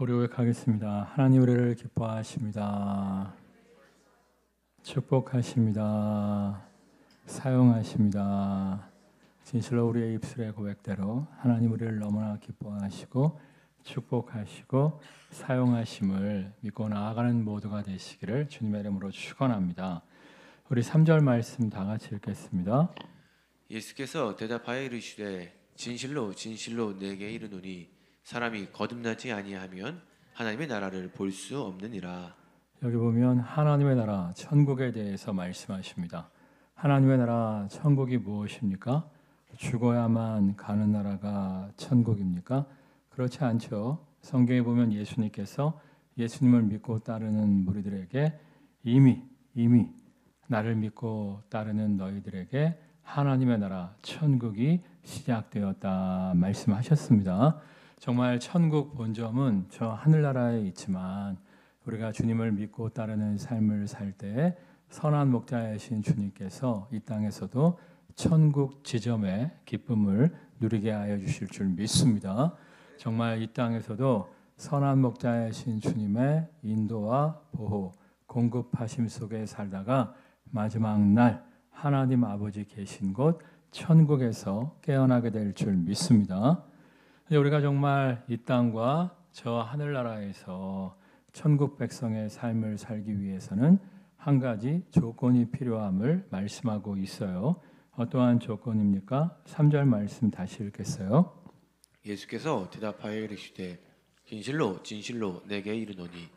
우리 고백하겠습니다. 하나님 우리를 기뻐하십니다. 축복하십니다. 사용하십니다. 진실로 우리의 입술의 고백대로 하나님 우리를 너무나 기뻐하시고 축복하시고 사용하심을 믿고 나아가는 모두가 되시기를 주님의 이름으로 축원합니다. 우리 3절 말씀 다 같이 읽겠습니다. 예수께서 대답하여 이르시되 진실로 진실로 내게 이르노니 사람이 거듭나지 아니하면 하나님의 나라를 볼 수 없느니라. 여기 보면 하나님의 나라 천국에 대해서 말씀하십니다. 하나님의 나라 천국이 무엇입니까? 죽어야만 가는 나라가 천국입니까? 그렇지 않죠. 성경에 보면 예수님께서 예수님을 믿고 따르는 무리들에게 이미 나를 믿고 따르는 너희들에게 하나님의 나라 천국이 시작되었다 말씀하셨습니다. 정말 천국 본점은 저 하늘나라에 있지만 우리가 주님을 믿고 따르는 삶을 살 때 선한 목자이신 주님께서 이 땅에서도 천국 지점의 기쁨을 누리게 하여 주실 줄 믿습니다. 정말 이 땅에서도 선한 목자이신 주님의 인도와 보호, 공급하심 속에 살다가 마지막 날 하나님 아버지 계신 곳 천국에서 깨어나게 될 줄 믿습니다. 우리가 정말 이 땅과 저 하늘나라에서 천국 백성의 삶을 살기 위해서는 한 가지 조건이 필요함을 말씀하고 있어요. 어떠한 조건입니까? 3절 말씀 다시 읽겠어요. 예수께서 대답하여 이르시되 진실로 진실로 내게 이르노니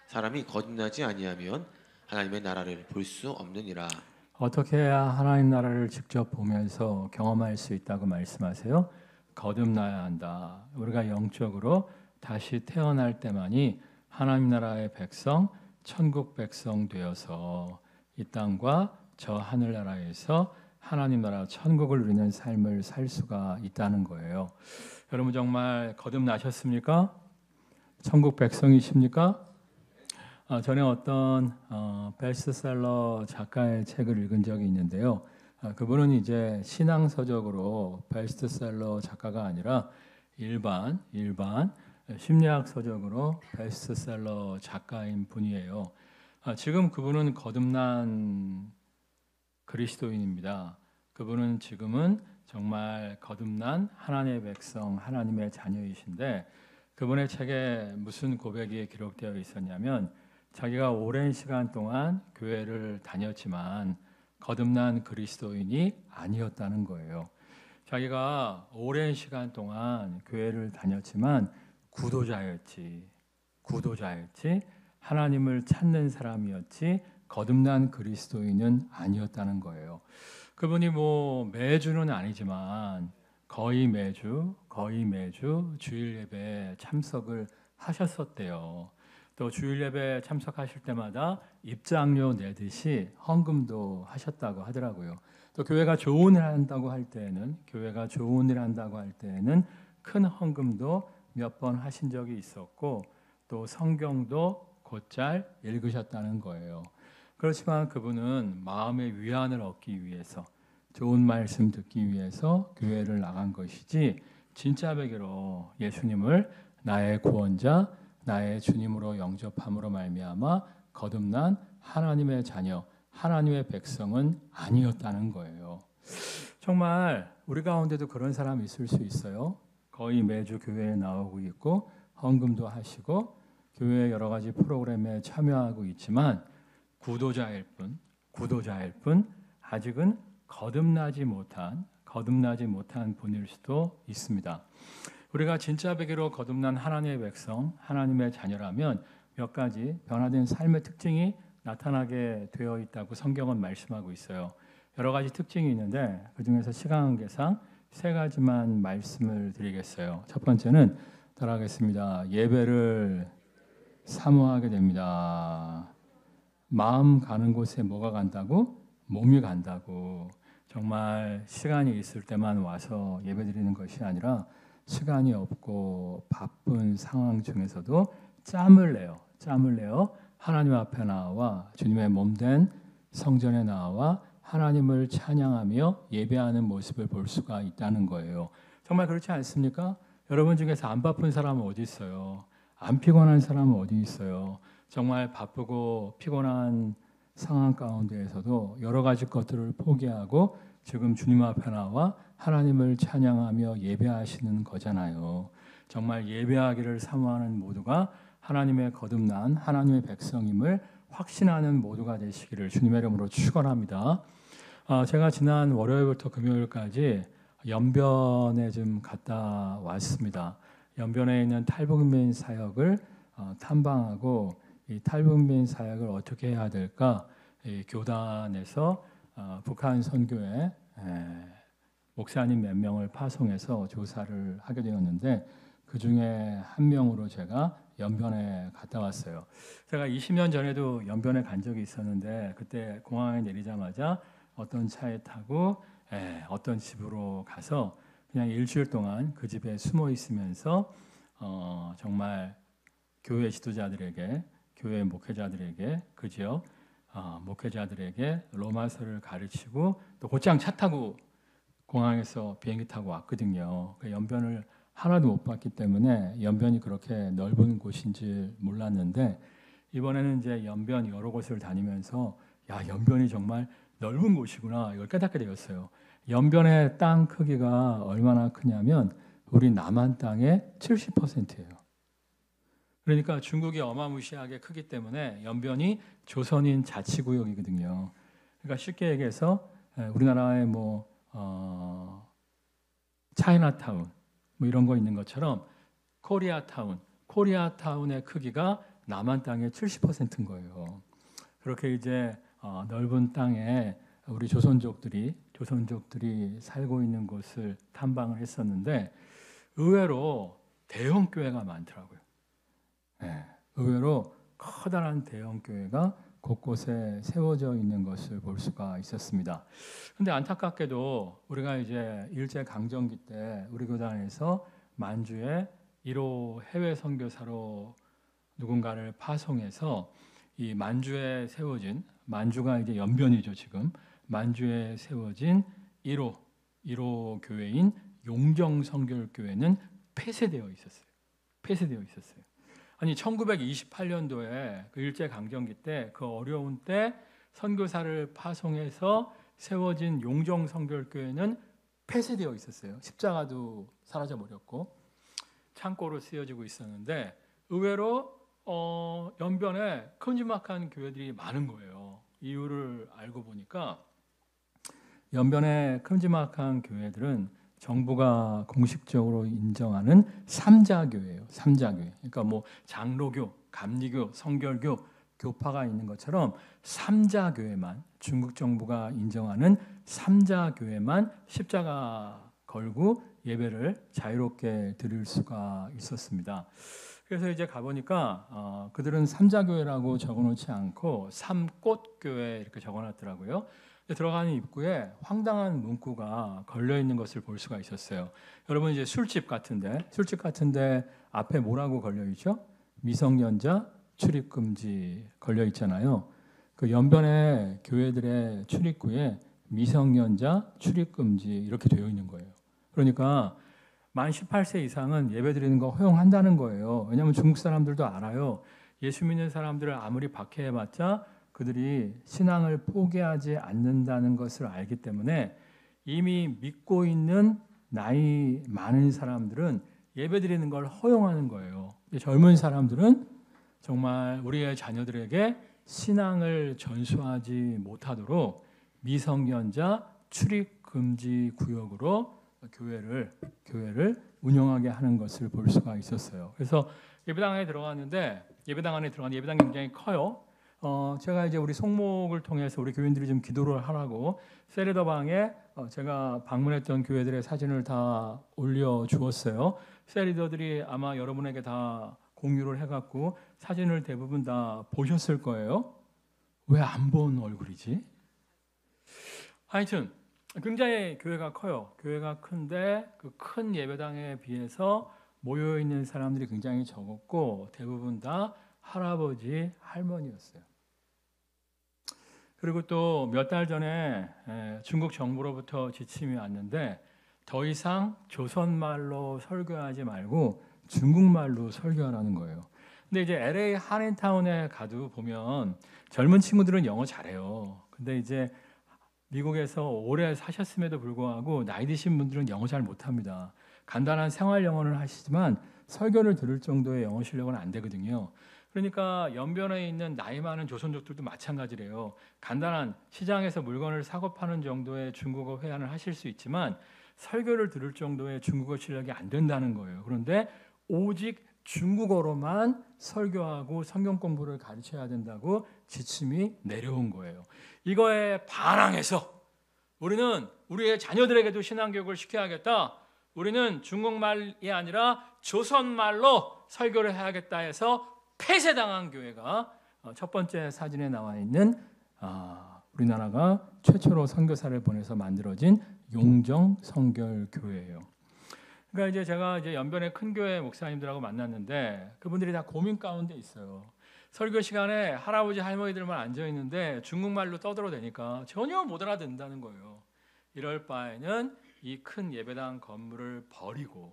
사람이 거듭나지 아니하면 하나님의 나라를 볼 수 없느니라. 어떻게 해야 하나님 나라를 직접 보면서 경험할 수 있다고 말씀하세요? 거듭나야 한다. 우리가 영적으로 다시 태어날 때만이 하나님 나라의 백성, 천국 백성 되어서 이 땅과 저 하늘나라에서 하나님 나라 천국을 누리는 삶을 살 수가 있다는 거예요. 여러분 정말 거듭나셨습니까? 천국 백성이십니까? 전에 어떤 베스트셀러 작가의 책을 읽은 적이 있는데요. 그분은 이제 신앙서적으로 베스트셀러 작가가 아니라 일반 심리학 서적으로 베스트셀러 작가인 분이에요. 지금 그분은 거듭난 그리스도인입니다. 그분은 지금은 정말 거듭난 하나님의 백성, 하나님의 자녀이신데 그분의 책에 무슨 고백이 기록되어 있었냐면 자기가 오랜 시간 동안 교회를 다녔지만 거듭난 그리스도인이 아니었다는 거예요. 자기가 오랜 시간 동안 교회를 다녔지만 구도자였지 하나님을 찾는 사람이었지 거듭난 그리스도인은 아니었다는 거예요. 그분이 매주는 아니지만 거의 매주 주일 예배에 참석을 하셨었대요. 또 주일 예배에 참석하실 때마다 입장료 내듯이 헌금도 하셨다고 하더라고요. 또 교회가 좋은 일 한다고 할 때에는 큰 헌금도 몇 번 하신 적이 있었고 또 성경도 곧잘 읽으셨다는 거예요. 그렇지만 그분은 마음의 위안을 얻기 위해서 좋은 말씀 듣기 위해서 교회를 나간 것이지 진짜 베개로 예수님을 나의 구원자 나의 주님으로 영접함으로 말미암아 거듭난 하나님의 자녀, 하나님의 백성은 아니었다는 거예요. 정말 우리 가운데도 그런 사람이 있을 수 있어요. 거의 매주 교회에 나오고 있고 헌금도 하시고 교회 여러 가지 프로그램에 참여하고 있지만 구도자일 뿐 아직은 거듭나지 못한 분일 수도 있습니다. 우리가 진짜 베개로 거듭난 하나님의 백성, 하나님의 자녀라면 몇 가지 변화된 삶의 특징이 나타나게 되어 있다고 성경은 말씀하고 있어요. 여러 가지 특징이 있는데 그중에서 시간 관계상 3가지만 말씀을 드리겠어요. 첫 번째는 따라하겠습니다. 예배를 사모하게 됩니다. 마음 가는 곳에 뭐가 간다고? 몸이 간다고. 정말 시간이 있을 때만 와서 예배드리는 것이 아니라 시간이 없고 바쁜 상황 중에서도 짬을 내어 하나님 앞에 나와 주님의 몸된 성전에 나와 하나님을 찬양하며 예배하는 모습을 볼 수가 있다는 거예요. 정말 그렇지 않습니까? 여러분 중에서 안 바쁜 사람은 어디 있어요? 안 피곤한 사람은 어디 있어요? 정말 바쁘고 피곤한 상황 가운데에서도 여러 가지 것들을 포기하고 지금 주님 앞에 나와 하나님을 찬양하며 예배하시는 거잖아요. 정말 예배하기를 사모하는 모두가 하나님의 거듭난 하나님의 백성임을 확신하는 모두가 되시기를 주님의 이름으로 축원합니다. 제가 지난 월요일부터 금요일까지 연변에 좀 갔다 왔습니다. 연변에 있는 탈북민 사역을 탐방하고 이 탈북민 사역을 어떻게 해야 될까? 이 교단에서 북한 선교회 목사님 몇 명을 파송해서 조사를 하게 되었는데 그 중에 한 명으로 제가 연변에 갔다 왔어요. 제가 20년 전에도 연변에 간 적이 있었는데 그때 공항에 내리자마자 어떤 차에 타고 어떤 집으로 가서 그냥 일주일 동안 그 집에 숨어 있으면서 정말 교회 지도자들에게, 교회 목회자들에게, 그 지역 목회자들에게 로마서를 가르치고 또 곧장 차 타고 공항에서 비행기 타고 왔거든요. 그 연변을 하나도 못 봤기 때문에 연변이 그렇게 넓은 곳인지 몰랐는데 이번에는 이제 연변 여러 곳을 다니면서 야, 연변이 정말 넓은 곳이구나 이걸 깨닫게 되었어요. 연변의 땅 크기가 얼마나 크냐면 우리 남한 땅의 70%예요. 그러니까 중국이 어마무시하게 크기 때문에 연변이 조선인 자치구역이거든요. 그러니까 쉽게 얘기해서 우리나라의 차이나타운 뭐 이런 거 있는 것처럼 코리아타운의 크기가 남한 땅의 70%인 거예요. 그렇게 이제 넓은 땅에 우리 조선족들이 살고 있는 곳을 탐방을 했었는데 의외로 대형 교회가 많더라고요. 의외로 커다란 대형 교회가 곳곳에 세워져 있는 것을 볼 수가 있었습니다. 그런데 안타깝게도 우리가 이제 일제 강점기 때 우리 교단에서 만주에 1호 해외 선교사로 누군가를 파송해서 이 만주에 세워진 만주가 이제 연변이죠 지금 만주에 세워진 1호 교회인 용정 성결교회는 폐쇄되어 있었어요. 아니 1928년도에 그 일제 강점기 때 그 어려운 때 선교사를 파송해서 세워진 용정 성결교회는 폐쇄되어 있었어요. 십자가도 사라져 버렸고 창고로 쓰여지고 있었는데 의외로 연변에 큼지막한 교회들이 많은 거예요. 이유를 알고 보니까 연변의 큼지막한 교회들은 정부가 공식적으로 인정하는 삼자교회예요. 삼자교회. 그러니까 뭐 장로교, 감리교, 성결교, 교파가 있는 것처럼 삼자교회만 중국 정부가 인정하는 삼자교회만 십자가 걸고 예배를 자유롭게 드릴 수가 있었습니다. 그래서 이제 가보니까 그들은 삼자교회라고 적어놓지 않고 삼꽃교회 이렇게 적어놨더라고요. 들어가는 입구에 황당한 문구가 걸려 있는 것을 볼 수가 있었어요. 여러분 이제 술집 같은데 앞에 뭐라고 걸려 있죠? 미성년자 출입 금지 걸려 있잖아요. 그 연변의 교회들의 출입구에 미성년자 출입 금지 이렇게 되어 있는 거예요. 그러니까 만 18세 이상은 예배드리는 거 허용한다는 거예요. 왜냐하면 중국 사람들도 알아요. 예수 믿는 사람들을 아무리 박해해봤자 그들이 신앙을 포기하지 않는다는 것을 알기 때문에 이미 믿고 있는 나이 많은 사람들은 예배드리는 걸 허용하는 거예요. 젊은 사람들은 정말 우리의 자녀들에게 신앙을 전수하지 못하도록 미성년자 출입 금지 구역으로 교회를 운영하게 하는 것을 볼 수가 있었어요. 그래서 예배당 안에 들어갔는데 예배당이 굉장히 커요. 제가 이제 우리 송목을 통해서 우리 교인들이 좀 기도를 하라고 세리더방에 제가 방문했던 교회들의 사진을 다 올려 주었어요. 세리더들이 아마 여러분에게 다 공유를 해갖고 사진을 대부분 다 보셨을 거예요. 왜 안 본 얼굴이지? 하여튼 굉장히 교회가 커요. 교회가 큰데 그 큰 예배당에 비해서 모여 있는 사람들이 굉장히 적었고 대부분 다 할아버지, 할머니였어요. 그리고 또 몇 달 전에 중국 정부로부터 지침이 왔는데 더 이상 조선말로 설교하지 말고 중국말로 설교하라는 거예요. 근데 이제 LA 한인타운에 가도 보면 젊은 친구들은 영어 잘해요. 근데 이제 미국에서 오래 사셨음에도 불구하고 나이 드신 분들은 영어 잘 못합니다. 간단한 생활 영어는 하시지만 설교를 들을 정도의 영어 실력은 안 되거든요. 그러니까 연변에 있는 나이 많은 조선족들도 마찬가지래요. 간단한 시장에서 물건을 사고 파는 정도의 중국어 회화를 하실 수 있지만 설교를 들을 정도의 중국어 실력이 안 된다는 거예요. 그런데 오직 중국어로만 설교하고 성경 공부를 가르쳐야 된다고 지침이 내려온 거예요. 이거에 반항해서 우리는 우리의 자녀들에게도 신앙교육을 시켜야겠다. 우리는 중국말이 아니라 조선말로 설교를 해야겠다 해서 폐쇄당한 교회가 첫 번째 사진에 나와 있는 우리나라가 최초로 선교사를 보내서 만들어진 용정 성결교회예요. 그러니까 이제 제가 이제 연변의 큰 교회 목사님들하고 만났는데 그분들이 다 고민 가운데 있어요. 설교 시간에 할아버지 할머니들만 앉아 있는데 중국말로 떠들어대니까 전혀 못 알아듣는다는 거예요. 이럴 바에는 이 큰 예배당 건물을 버리고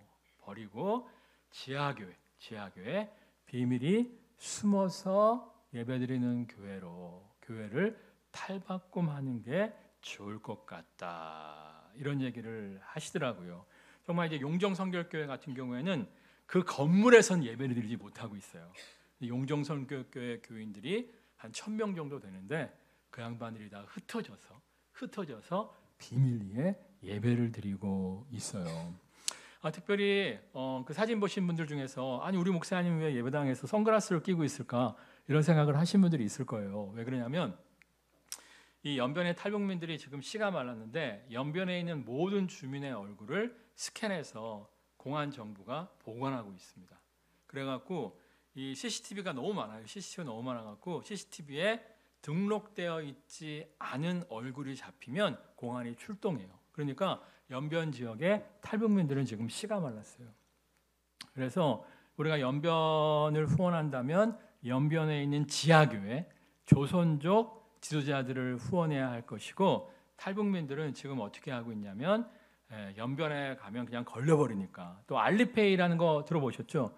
지하교회 비밀이 숨어서 예배드리는 교회를 탈바꿈하는 게 좋을 것 같다. 이런 얘기를 하시더라고요. 정말 이제 용정성결교회 같은 경우에는 그 건물에선 예배를 드리지 못하고 있어요. 용정성결교회 교인들이 한 1,000명 정도 되는데 그 양반들이 다 흩어져서 비밀리에 예배를 드리고 있어요. 특별히 그 사진 보신 분들 중에서 아니 우리 목사님 왜 예배당에서 선글라스를 끼고 있을까 이런 생각을 하신 분들이 있을 거예요. 왜 그러냐면 이 연변의 탈북민들이 지금 씨가 말랐는데 연변에 있는 모든 주민의 얼굴을 스캔해서 공안 정부가 보관하고 있습니다. 그래갖고 이 CCTV가 너무 많아요. CCTV가 너무 많아갖고 CCTV에 등록되어 있지 않은 얼굴이 잡히면 공안이 출동해요. 그러니까 연변 지역의 탈북민들은 지금 씨가 말랐어요. 그래서 우리가 연변을 후원한다면 연변에 있는 지하교회, 조선족 지도자들을 후원해야 할 것이고 탈북민들은 지금 어떻게 하고 있냐면 연변에 가면 그냥 걸려버리니까. 또 알리페이라는 거 들어보셨죠?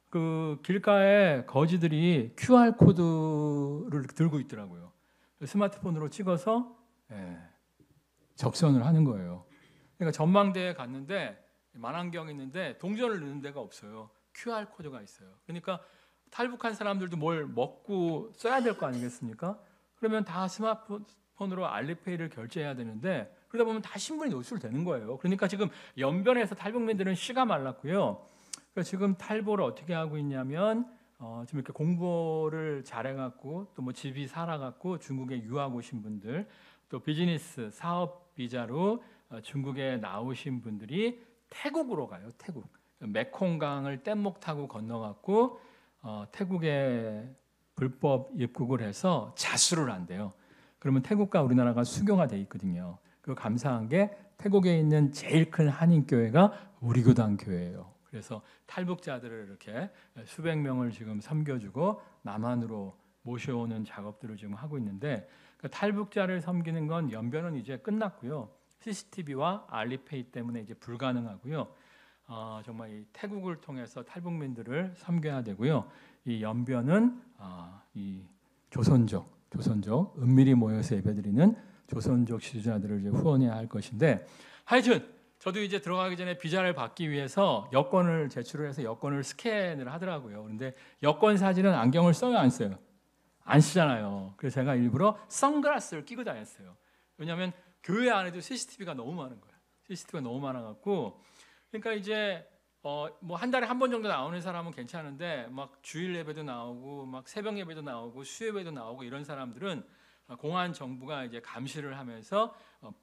그 길가에 거지들이 QR 코드를 들고 있더라고요. 스마트폰으로 찍어서 적선을 하는 거예요. 그러니까 전망대에 갔는데 만안경 있는데 동전을 넣는 데가 없어요. QR 코드가 있어요. 그러니까 탈북한 사람들도 뭘 먹고 써야 될 거 아니겠습니까? 그러면 다 스마트폰으로 알리페이를 결제해야 되는데 그러다 보면 다 신분이 노출되는 거예요. 그러니까 지금 연변에서 탈북민들은 씨가 말랐고요. 그래서 지금 탈북을 어떻게 하고 있냐면 지금 이렇게 공부를 잘해갖고 또 뭐 집이 살아갖고 중국에 유학 오신 분들 또 비즈니스 사업 비자로 중국에 나오신 분들이 태국으로 가요. 태국 메콩강을 뗏목 타고 건너갖고 태국에 불법 입국을 해서 자수를 한대요. 그러면 태국과 우리나라가 수교가 돼 있거든요. 그 감사한 게 태국에 있는 제일 큰 한인교회가 우리교단 교회예요. 그래서 탈북자들을 이렇게 수백 명을 지금 섬겨주고 남한으로 모셔오는 작업들을 지금 하고 있는데 그 탈북자를 섬기는 건 연변은 이제 끝났고요. CCTV와 알리페이 때문에 이제 불가능하고요. 정말 이 태국을 통해서 탈북민들을 섬겨야 되고요. 이 연변은 이 조선족 은밀히 모여서 예배드리는 조선족 지도자들을 이제 후원해야 할 것인데 하여튼 저도 이제 들어가기 전에 비자를 받기 위해서 여권을 제출을 해서 여권을 스캔을 하더라고요. 그런데 여권 사진은 안경을 써요, 안 써요? 안 쓰잖아요. 그래서 제가 일부러 선글라스를 끼고 다녔어요. 왜냐하면 교회 안에도 CCTV가 너무 많은 거예요. CCTV가 너무 많아갖고 그러니까 이제 뭐 한 달에 한 번 정도 나오는 사람은 괜찮은데 막 주일 예배도 나오고 막 새벽 예배도 나오고 수요예배도 나오고 이런 사람들은 공안 정부가 이제 감시를 하면서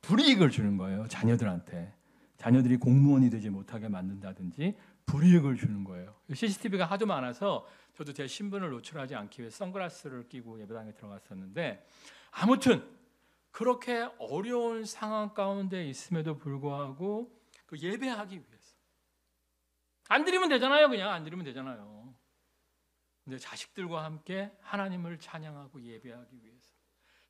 불이익을 주는 거예요. 자녀들한테. 자녀들이 공무원이 되지 못하게 만든다든지 불이익을 주는 거예요. CCTV가 하도 많아서 저도 제 신분을 노출하지 않기 위해 선글라스를 끼고 예배당에 들어갔었는데 아무튼 그렇게 어려운 상황 가운데 있음에도 불구하고 그 예배하기 위해서 안 드리면 되잖아요. 그냥 안 드리면 되잖아요. 근데 자식들과 함께 하나님을 찬양하고 예배하기 위해서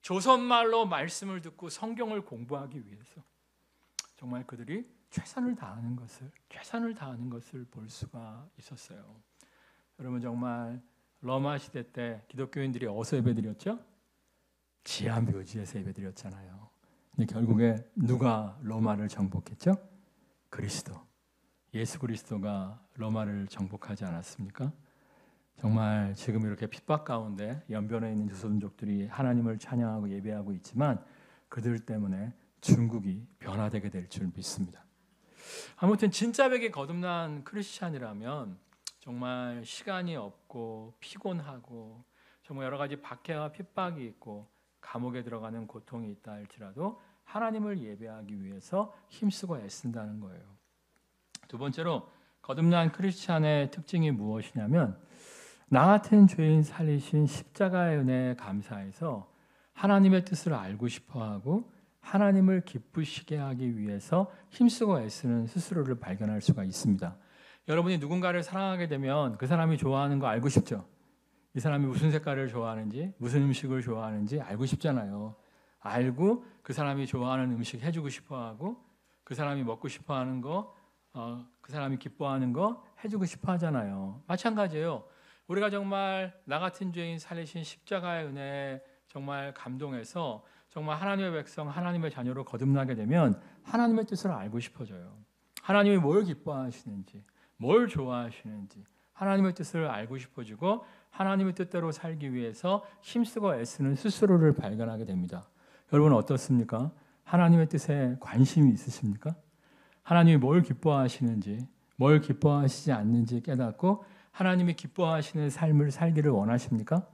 조선말로 말씀을 듣고 성경을 공부하기 위해서 정말 그들이 최선을 다하는 것을 볼 수가 있었어요. 여러분 정말 로마 시대 때 기독교인들이 어디서 예배드렸죠? 지하 묘지에서 예배드렸잖아요. 근데 결국에 누가 로마를 정복했죠? 그리스도. 예수 그리스도가 로마를 정복하지 않았습니까? 정말 지금 이렇게 핍박 가운데 연변에 있는 조선족들이 하나님을 찬양하고 예배하고 있지만 그들 때문에 중국이 변화되게 될 줄 믿습니다. 아무튼 진짜 백에 거듭난 크리스찬이라면 정말 시간이 없고 피곤하고 정말 여러 가지 박해와 핍박이 있고 감옥에 들어가는 고통이 있다 할지라도 하나님을 예배하기 위해서 힘쓰고 애쓴다는 거예요. 두 번째로 거듭난 크리스찬의 특징이 무엇이냐면 나 같은 죄인 살리신 십자가의 은혜에 감사해서 하나님의 뜻을 알고 싶어하고 하나님을 기쁘시게 하기 위해서 힘쓰고 애쓰는 스스로를 발견할 수가 있습니다. 여러분이 누군가를 사랑하게 되면 그 사람이 좋아하는 거 알고 싶죠? 이 사람이 무슨 색깔을 좋아하는지 무슨 음식을 좋아하는지 알고 싶잖아요. 알고 그 사람이 좋아하는 음식 해주고 싶어하고 그 사람이 먹고 싶어하는 거 그 사람이 기뻐하는 거 해주고 싶어 하잖아요. 마찬가지예요. 우리가 정말 나 같은 죄인 살리신 십자가의 은혜에 정말 감동해서 정말 하나님의 백성, 하나님의 자녀로 거듭나게 되면 하나님의 뜻을 알고 싶어져요. 하나님이 뭘 기뻐하시는지, 뭘 좋아하시는지 하나님의 뜻을 알고 싶어지고 하나님의 뜻대로 살기 위해서 힘쓰고 애쓰는 스스로를 발견하게 됩니다. 여러분 어떻습니까? 하나님의 뜻에 관심이 있으십니까? 하나님이 뭘 기뻐하시는지, 뭘 기뻐하시지 않는지 깨닫고 하나님이 기뻐하시는 삶을 살기를 원하십니까?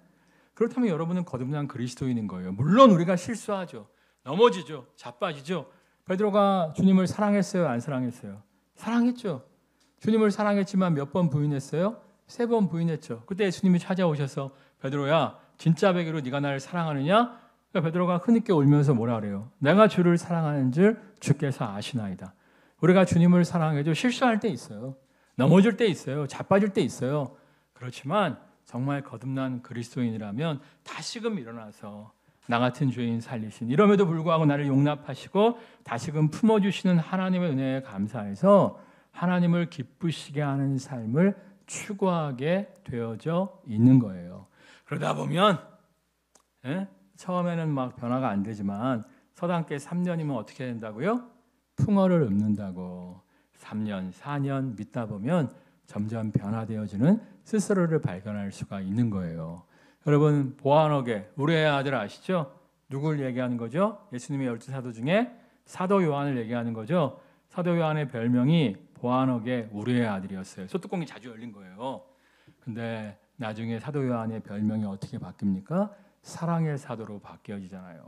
그렇다면 여러분은 거듭난 그리스도인인 거예요. 물론 우리가 실수하죠. 넘어지죠. 자빠지죠. 베드로가 주님을 사랑했어요? 안 사랑했어요? 사랑했죠. 주님을 사랑했지만 몇 번 부인했어요? 3번 부인했죠. 그때 예수님이 찾아오셔서 베드로야 진짜 베개로 네가 나를 사랑하느냐? 그러니까 베드로가 흐느껴 울면서 뭐라 그래요? 내가 주를 사랑하는 줄 주께서 아시나이다. 우리가 주님을 사랑해도 실수할 때 있어요. 넘어질 때 있어요. 자빠질 때 있어요. 그렇지만 정말 거듭난 그리스도인이라면 다시금 일어나서 나 같은 죄인 살리신 이럼에도 불구하고 나를 용납하시고 다시금 품어주시는 하나님의 은혜에 감사해서 하나님을 기쁘시게 하는 삶을 추구하게 되어져 있는 거예요. 그러다 보면 처음에는 막 변화가 안 되지만 서당께 3년이면 어떻게 된다고요? 풍어를 읊는다고. 3년, 4년 믿다 보면 점점 변화되어지는 스스로를 발견할 수가 있는 거예요. 여러분 보아너게 우리의 아들 아시죠? 누굴 얘기하는 거죠? 예수님의 12사도 중에 사도 요한을 얘기하는 거죠. 사도 요한의 별명이 보아너게 우리의 아들이었어요. 소뚜껑이 자주 열린 거예요. 근데 나중에 사도 요한의 별명이 어떻게 바뀝니까? 사랑의 사도로 바뀌어지잖아요.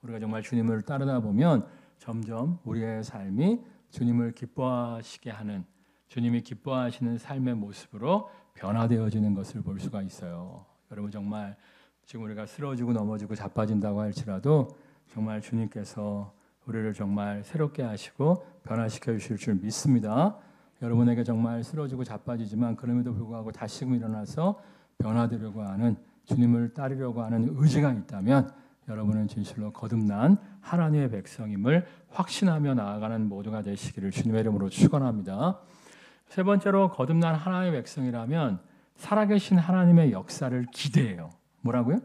우리가 정말 주님을 따르다 보면 점점 우리의 삶이 주님을 기뻐하시게 하는 주님이 기뻐하시는 삶의 모습으로 변화되어지는 것을 볼 수가 있어요. 여러분 정말 지금 우리가 쓰러지고 넘어지고 자빠진다고 할지라도 정말 주님께서 우리를 정말 새롭게 하시고 변화시켜 주실 줄 믿습니다. 여러분에게 정말 쓰러지고 자빠지지만 그럼에도 불구하고 다시금 일어나서 변화되려고 하는 주님을 따르려고 하는 의지가 있다면 여러분은 진실로 거듭난 하나님의 백성임을 확신하며 나아가는 모두가 되시기를 주님의 이름으로 축원합니다. 세 번째로 거듭난 하나님의 백성이라면 살아계신 하나님의 역사를 기대해요. 뭐라고요?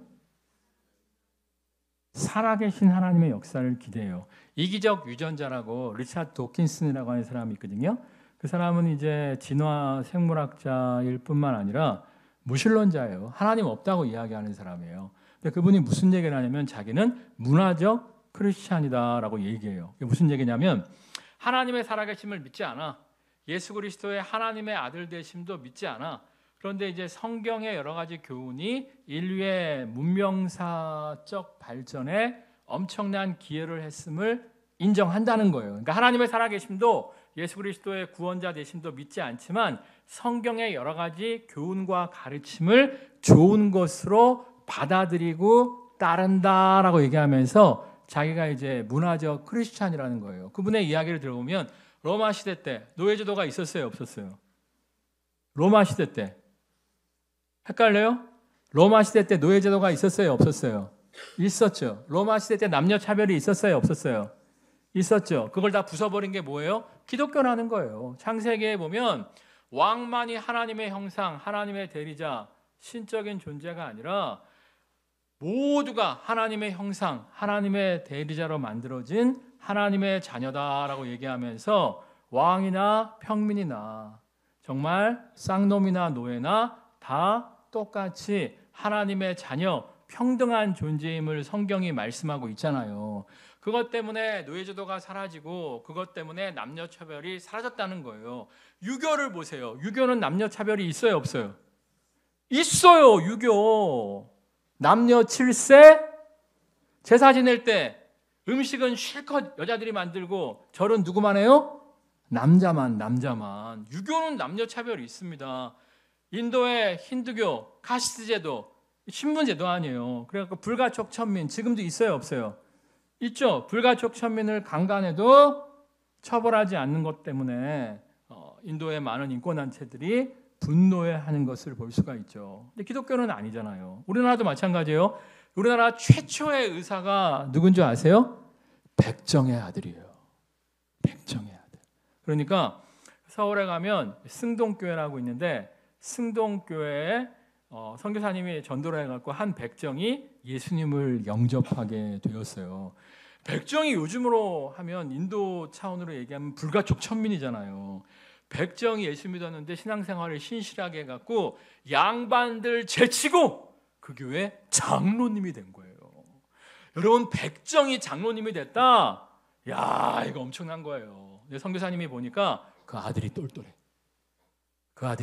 살아계신 하나님의 역사를 기대해요. 이기적 유전자라고 리차드 도킨슨이라고 하는 사람이 있거든요. 그 사람은 이제 진화 생물학자일 뿐만 아니라 무신론자예요. 하나님 없다고 이야기하는 사람이에요. 근데 그분이 무슨 얘기를 하냐면 자기는 문화적 크리스찬이다라고 얘기해요. 이게 무슨 얘기냐면 하나님의 살아계심을 믿지 않아. 예수 그리스도의 하나님의 아들 되심도 믿지 않아. 그런데 이제 성경의 여러 가지 교훈이 인류의 문명사적 발전에 엄청난 기여를 했음을 인정한다는 거예요. 그러니까 하나님의 살아계심도 예수 그리스도의 구원자 되심도 믿지 않지만 성경의 여러 가지 교훈과 가르침을 좋은 것으로 받아들이고 따른다라고 얘기하면서 자기가 이제 문화적 크리스찬이라는 거예요. 그분의 이야기를 들어보면 로마 시대 때 노예제도가 있었어요, 없었어요? 로마 시대 때 헷갈려요? 로마 시대 때 노예제도가 있었어요, 없었어요? 있었죠. 로마 시대 때 남녀 차별이 있었어요, 없었어요? 있었죠. 그걸 다 부숴버린 게 뭐예요? 기독교라는 거예요. 창세기에 보면 왕만이 하나님의 형상, 하나님의 대리자, 신적인 존재가 아니라 모두가 하나님의 형상, 하나님의 대리자로 만들어진 하나님의 자녀다라고 얘기하면서 왕이나 평민이나 정말 쌍놈이나 노예나 다 똑같이 하나님의 자녀, 평등한 존재임을 성경이 말씀하고 있잖아요. 그것 때문에 노예제도가 사라지고 그것 때문에 남녀차별이 사라졌다는 거예요. 유교를 보세요. 유교는 남녀차별이 있어요, 없어요? 있어요. 유교. 남녀 7세 제사 지낼 때 음식은 실컷 여자들이 만들고 절은 누구만 해요? 남자만. 유교는 남녀차별이 있습니다. 인도의 힌두교 카스트 제도, 신분 제도 아니에요. 그래갖고 불가촉 천민 지금도 있어요, 없어요? 있죠. 불가촉 천민을 강간해도 처벌하지 않는 것 때문에 인도의 많은 인권단체들이 분노해하는 것을 볼 수가 있죠. 근데 기독교는 아니잖아요. 우리나라도 마찬가지예요. 우리나라 최초의 의사가 누군지 아세요? 백정의 아들이에요. 백정의 아들. 그러니까 서울에 가면 승동교회라고 있는데 승동교회에 선교사님이 전도를 해갖고 한 백정이 예수님을 영접하게 되었어요. 백정이 요즘으로 하면 인도 차원으로 얘기하면 불가촉 천민이잖아요. 백정이 예수 믿었는데 신앙생활을 신실하게 해갖고 양반들 제치고 그 교회 장로님이 된 거예요. 여러분, 백정이 장로님이 됐다? 야, 이거 엄청난 거예요. 근데 선교사님이 보니까 그 아들이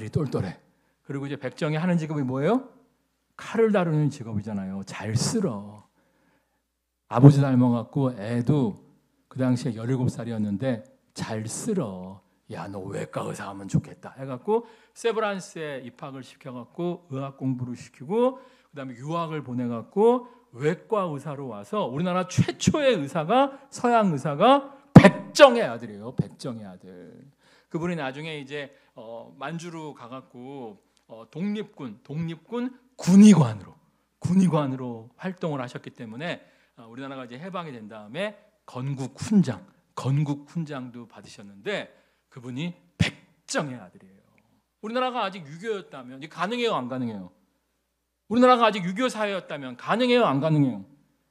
똘똘해. 그리고 이제 백정이 하는 직업이 뭐예요? 칼을 다루는 직업이잖아요. 잘 쓸어. 아버지 닮아갖고 애도 그 당시에 17살이었는데 잘 쓸어. 야, 너 외과 의사 하면 좋겠다 해갖고 세브란스에 입학을 시켜갖고 의학 공부를 시키고 그 다음에 유학을 보내갖고 외과 의사로 와서 우리나라 최초의 의사가 서양 의사가 백정의 아들이에요. 백정의 아들. 그분이 나중에 이제 만주로 가갖고 독립군 군의관으로 활동을 하셨기 때문에 우리나라가 이제 해방이 된 다음에 건국 훈장도 받으셨는데 그분이 백정의 아들이에요. 우리나라가 아직 유교였다면 이게 가능해요, 안 가능해요? 우리나라가 아직 유교 사회였다면 가능해요, 안 가능해요?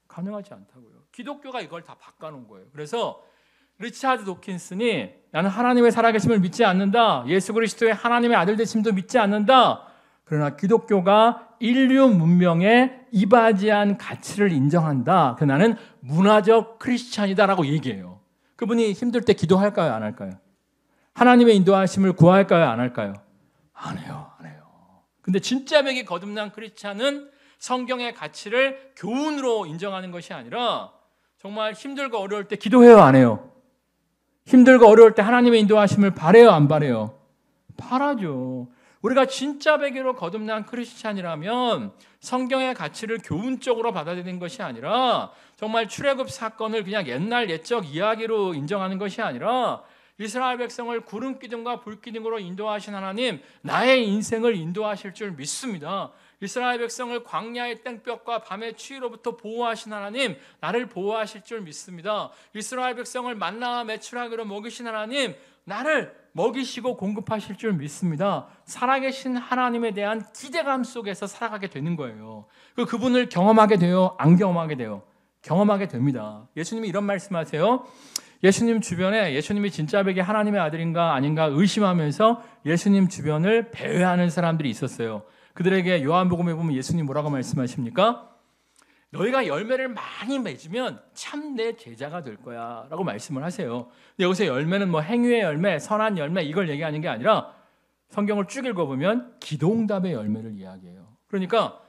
가능하지 않다고요. 기독교가 이걸 다 바꿔놓은 거예요. 그래서 리차드 도킨슨이 나는 하나님의 살아계심을 믿지 않는다. 예수 그리스도의 하나님의 아들 되심도 믿지 않는다. 그러나 기독교가 인류 문명의 이바지한 가치를 인정한다. 그 나는 문화적 크리스찬이다라고 얘기해요. 그분이 힘들 때 기도할까요, 안 할까요? 하나님의 인도하심을 구할까요, 안 할까요? 안 해요. 근데 진짜 맥이 거듭난 크리스찬은 성경의 가치를 교훈으로 인정하는 것이 아니라 정말 힘들고 어려울 때 기도해요, 안 해요? 힘들고 어려울 때 하나님의 인도하심을 바라요, 안 바라요? 바라죠. 우리가 진짜 배교로 거듭난 크리스찬이라면 성경의 가치를 교훈적으로 받아들이는 것이 아니라 정말 출애굽 사건을 그냥 옛날 옛적 이야기로 인정하는 것이 아니라 이스라엘 백성을 구름 기둥과 불 기둥으로 인도하신 하나님, 나의 인생을 인도하실 줄 믿습니다. 이스라엘 백성을 광야의 땡볕과 밤의 추위로부터 보호하신 하나님, 나를 보호하실 줄 믿습니다. 이스라엘 백성을 만나와 메추라기로 먹이신 하나님, 나를 먹이시고 공급하실 줄 믿습니다. 살아계신 하나님에 대한 기대감 속에서 살아가게 되는 거예요. 그분을 경험하게 돼요? 안 경험하게 돼요? 경험하게 됩니다. 예수님이 이런 말씀하세요. 예수님 주변에 예수님이 진짜 백의 하나님의 아들인가 아닌가 의심하면서 예수님 주변을 배회하는 사람들이 있었어요. 그들에게 요한복음에 보면 예수님 뭐라고 말씀하십니까? 너희가 열매를 많이 맺으면 참 내 제자가 될 거야 라고 말씀을 하세요. 근데 여기서 열매는 뭐 행위의 열매, 선한 열매 이걸 얘기하는 게 아니라 성경을 쭉 읽어보면 기도응답의 열매를 이야기해요. 그러니까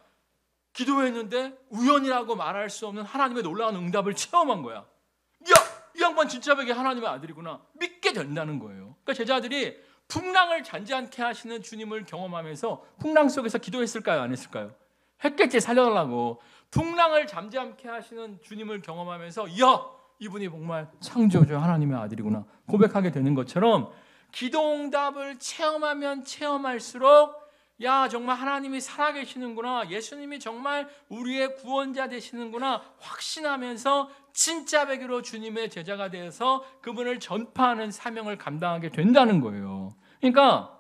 기도했는데 우연이라고 말할 수 없는 하나님의 놀라운 응답을 체험한 거야. 야! 이 양반 진짜 백의 하나님의 아들이구나 믿게 된다는 거예요. 그러니까 제자들이 풍랑을 잔지않게 하시는 주님을 경험하면서 풍랑 속에서 기도했을까요, 안 했을까요? 했겠지, 살려달라고. 풍랑을 잠잠케 하시는 주님을 경험하면서 이야, 이분이 정말 창조주 하나님의 아들이구나 고백하게 되는 것처럼 기도응답을 체험하면 체험할수록 야, 정말 하나님이 살아계시는구나, 예수님이 정말 우리의 구원자 되시는구나 확신하면서 진짜 백으로 주님의 제자가 되어서 그분을 전파하는 사명을 감당하게 된다는 거예요. 그러니까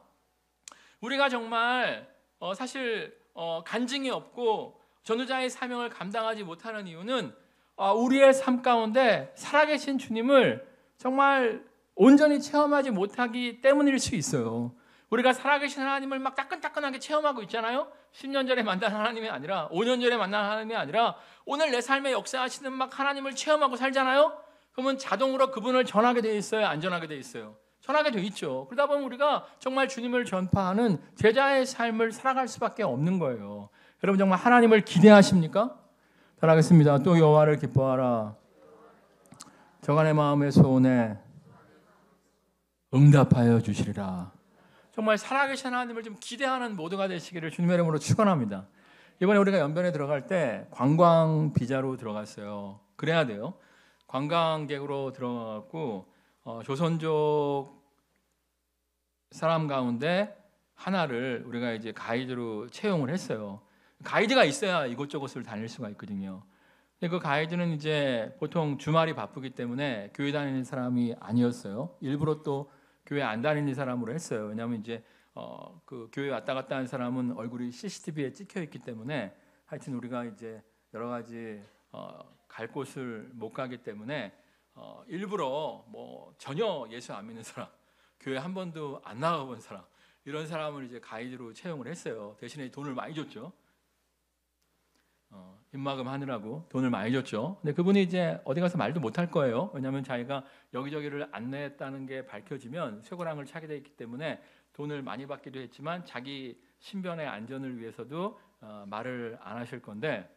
우리가 정말 사실 간증이 없고 전도자의 사명을 감당하지 못하는 이유는 우리의 삶 가운데 살아계신 주님을 정말 온전히 체험하지 못하기 때문일 수 있어요. 우리가 살아계신 하나님을 막 따끈따끈하게 체험하고 있잖아요. 10년 전에 만난 하나님이 아니라 5년 전에 만난 하나님이 아니라 오늘 내 삶에 역사하시는 막 하나님을 체험하고 살잖아요. 그러면 자동으로 그분을 전하게 돼 있어요? 안 전하게 돼 있어요? 전하게 돼 있죠. 그러다 보면 우리가 정말 주님을 전파하는 제자의 삶을 살아갈 수밖에 없는 거예요. 여러분 정말 하나님을 기대하십니까? 따라하겠습니다. 또 여호와를 기뻐하라. 저간의 마음의 소원에 응답하여 주시리라. 정말 살아계신 하나님을 좀 기대하는 모두가 되시기를 주님의 이름으로 축원합니다. 이번에 우리가 연변에 들어갈 때 관광 비자로 들어갔어요. 그래야 돼요. 관광객으로 들어가고 조선족 사람 가운데 하나를 우리가 이제 가이드로 채용을 했어요. 가이드가 있어야 이곳저곳을 다닐 수가 있거든요. 근데 그 가이드는 이제 보통 주말이 바쁘기 때문에 교회 다니는 사람이 아니었어요. 일부러 또 교회 안 다니는 사람으로 했어요. 왜냐하면 이제 그 교회 왔다 갔다 하는 사람은 얼굴이 CCTV에 찍혀 있기 때문에 하여튼 우리가 이제 여러 가지 갈 곳을 못 가기 때문에 일부러 뭐 전혀 예수 안 믿는 사람, 교회 한 번도 안 나가본 사람 이런 사람을 이제 가이드로 채용을 했어요. 대신에 돈을 많이 줬죠. 입막음 하느라고 돈을 많이 줬죠. 근데 그분이 이제 어디 가서 말도 못할 거예요. 왜냐하면 자기가 여기저기를 안내했다는 게 밝혀지면 쇠고랑을 차게 돼 있기 때문에 돈을 많이 받기도 했지만 자기 신변의 안전을 위해서도 말을 안 하실 건데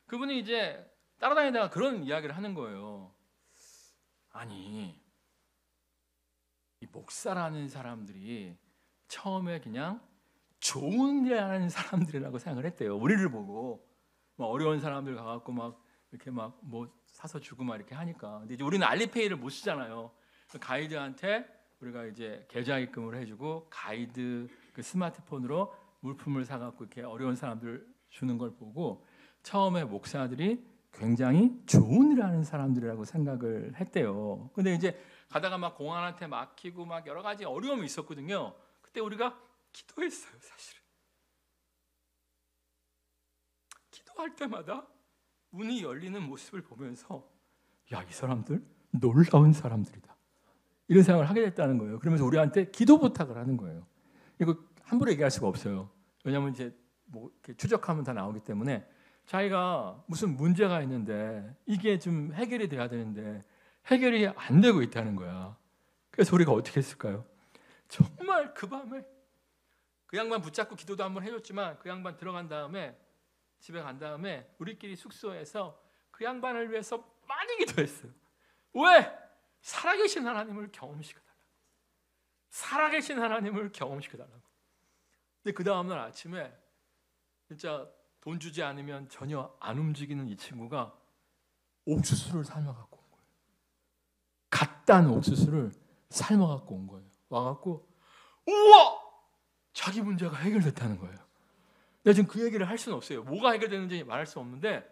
그분이 이제 따라다니다가 그런 이야기를 하는 거예요. 아니 이 목사라는 사람들이 처음에 그냥 좋은 일 하는 사람들이라고 생각을 했대요. 우리를 보고 막 어려운 사람들 가갖고 막 이렇게 막 뭐 사서 주고 막 이렇게 하니까. 근데 이제 우리는 알리페이를 못 쓰잖아요. 가이드한테 우리가 이제 계좌 입금을 해주고 가이드 그 스마트폰으로 물품을 사갖고 이렇게 어려운 사람들 주는 걸 보고 처음에 목사들이 굉장히 좋은 일 하는 사람들이라고 생각을 했대요. 근데 이제 가다가 막 공안한테 막히고 막 여러 가지 어려움이 있었거든요. 그때 우리가 기도했어요, 사실은. 기도할 때마다 문이 열리는 모습을 보면서 야, 이 사람들 놀라운 사람들이다. 이런 생각을 하게 됐다는 거예요. 그러면서 우리한테 기도 부탁을 하는 거예요. 이거 함부로 얘기할 수가 없어요. 왜냐하면 이제 뭐 이렇게 추적하면 다 나오기 때문에 자기가 무슨 문제가 있는데 이게 좀 해결이 돼야 되는데 해결이 안 되고 있다는 거야. 그래서 우리가 어떻게 했을까요? 정말 그 밤에 그 양반 붙잡고 기도도 한번 해줬지만 그 양반 들어간 다음에 집에 간 다음에 우리끼리 숙소에서 그 양반을 위해서 많이 기도했어요. 왜? 살아계신 하나님을 경험시켜달라고. 살아계신 하나님을 경험시켜달라고. 근데 그 다음날 아침에 진짜 돈 주지 않으면 전혀 안 움직이는 이 친구가 옥수수를 삶아갖고 온 거예요. 갓 딴 옥수수를 삶아갖고 온 거예요. 와갖고 우와! 자기 문제가 해결됐다는 거예요. 내가 지금 그 얘기를 할 수는 없어요. 뭐가 해결되는지 말할 수 없는데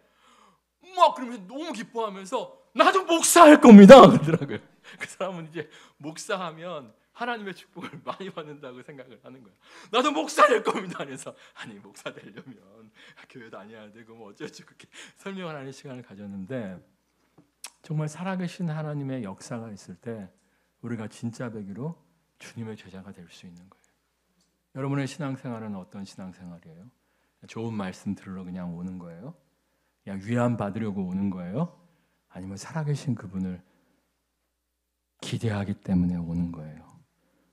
막 그러면서 너무 기뻐하면서 나도 목사할 겁니다 그러더라고요. 그 사람은 이제 목사하면 하나님의 축복을 많이 받는다고 생각을 하는 거예요. 나도 목사 될 겁니다. 그래서 아니 목사 되려면 교회 다녀야 되고 뭐 어쩌고 그렇게 설명을 하는 시간을 가졌는데 정말 살아계신 하나님의 역사가 있을 때 우리가 진짜 배기로 주님의 제자가 될 수 있는 거예요. 여러분의 신앙생활은 어떤 신앙생활이에요? 좋은 말씀 들으러 그냥 오는 거예요? 그냥 위안 받으려고 오는 거예요? 아니면 살아계신 그분을 기대하기 때문에 오는 거예요?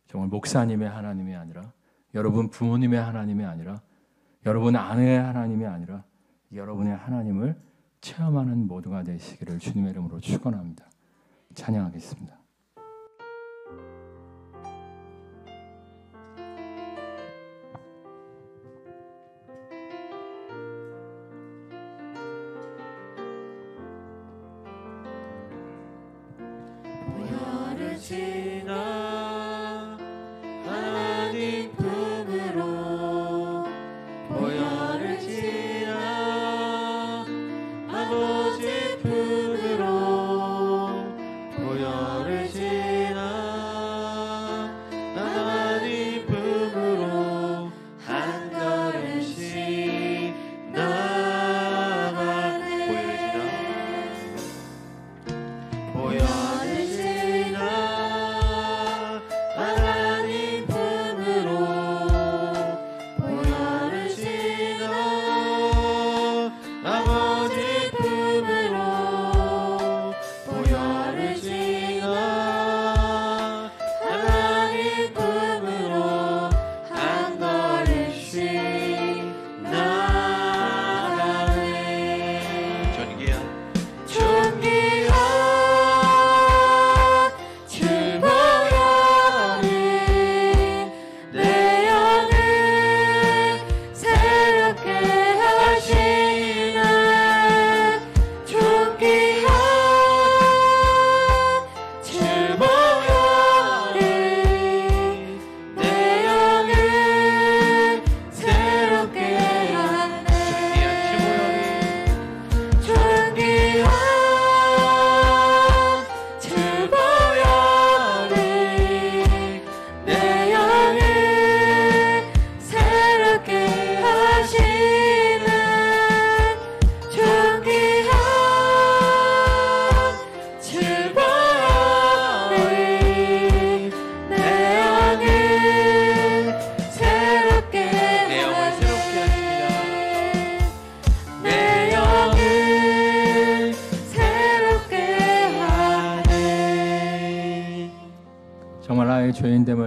정말 목사님의 하나님이 아니라 여러분 부모님의 하나님이 아니라 여러분 아내의 하나님이 아니라 여러분의 하나님을 체험하는 모두가 되시기를 주님의 이름으로 축원합니다. 찬양하겠습니다. 지나 하나님 품으로 보혈을 지나 아버지 품으로 보혈을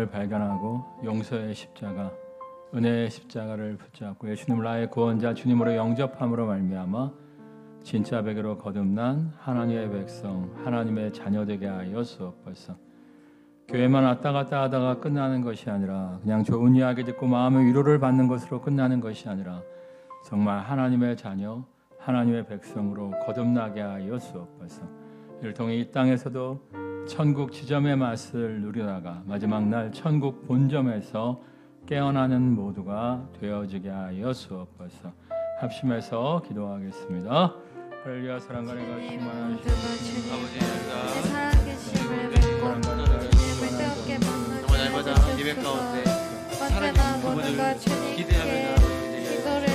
주님을 발견하고 용서의 십자가, 은혜의 십자가를 붙잡고 예수님 나의 구원자 주님으로 영접함으로 말미암아 진짜 베개로 거듭난 하나님의 백성, 하나님의 자녀 되게 하여 주옵소서. 교회만 왔다 갔다 하다가 끝나는 것이 아니라 그냥 좋은 이야기 듣고 마음의 위로를 받는 것으로 끝나는 것이 아니라 정말 하나님의 자녀, 하나님의 백성으로 거듭나게 하여 주옵소서. 이를 통해 이 땅에서도 천국 지점의 맛을 누리다가 마지막 날 천국 본점에서 깨어나는 모두가 되어지게 하여 주옵소서. 합심해서 기도하겠습니다. 할렐루야. 사랑과 내가 충만하신 아버지 살아계심을 믿고 주님을 뜨겁게 정말 날마다 예배 가운데 살아계신 그분을 기대하며 기도를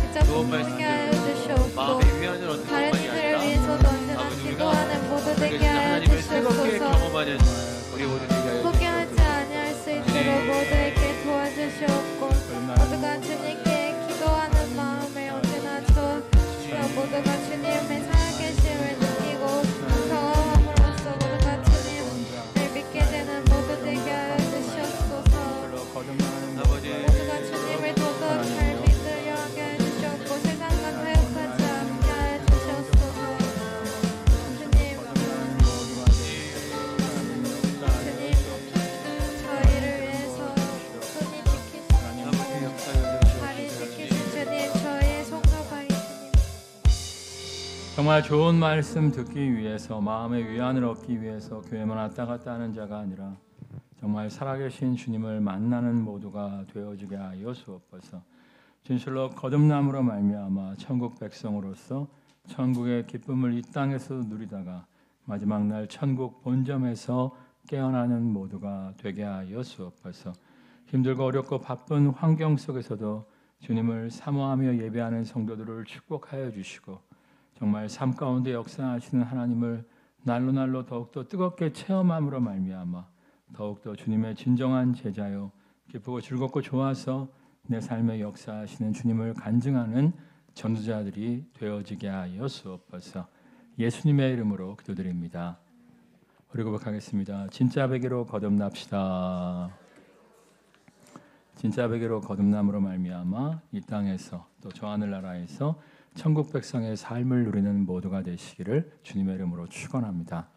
붙잡고 있게 하여 주시옵고 마음의 위안을 얻는 다른 것만이 이들을 아니라 위해서도 언제나 아버지, 기도하는 모두 되게 그렇게 하여 하나님을 뜨겁게 주시옵소서. 경험하는 우리 모두 되게 하여 포기하지 아니할 수 있도록 모두에게 도와주시옵고 모두가 주님께 기도하는 마음을 언제나 주여 모두가 주님의 살아계심을 느끼고 경험함으로써 모두가 주님을 믿게 되는 모두 되게 하여 주시옵소서. 아버지 모두가 주님을 더더 잘 믿으려 하게 해주시옵고 세상과 타협하지 않게 하여 주시옵소서. 주님, 저희를 위해서 손이 아버지 지키시고 역사여 발이 주시옵소서. 지키신 주님, 저희의 송가바이 주님. 정말 좋은 말씀 듣기 위해서 마음의 위안을 얻기 위해서 교회만 왔다 갔다 하는 자가 아니라 정말 살아계신 주님을 만나는 모두가 되어지게 하여 주옵소서. 진실로 거듭남으로 말미암아 천국 백성으로서 천국의 기쁨을 이 땅에서 누리다가 마지막 날 천국 본점에서 깨어나는 모두가 되게 하여 주옵소서. 힘들고 어렵고 바쁜 환경 속에서도 주님을 사모하며 예배하는 성도들을 축복하여 주시고 정말 삶 가운데 역사하시는 하나님을 날로 더욱더 뜨겁게 체험함으로 말미암아 더욱더 주님의 진정한 제자요 기쁘고 즐겁고 좋아서 내 삶에 역사하시는 주님을 간증하는 전도자들이 되어지게 하여 주옵소서. 예수님의 이름으로 기도드립니다. 우리 고백하겠습니다. 진짜 베개로 거듭납시다. 진짜 베개로 거듭남으로 말미암아 이 땅에서 또 저 하늘나라에서 천국 백성의 삶을 누리는 모두가 되시기를 주님의 이름으로 축원합니다.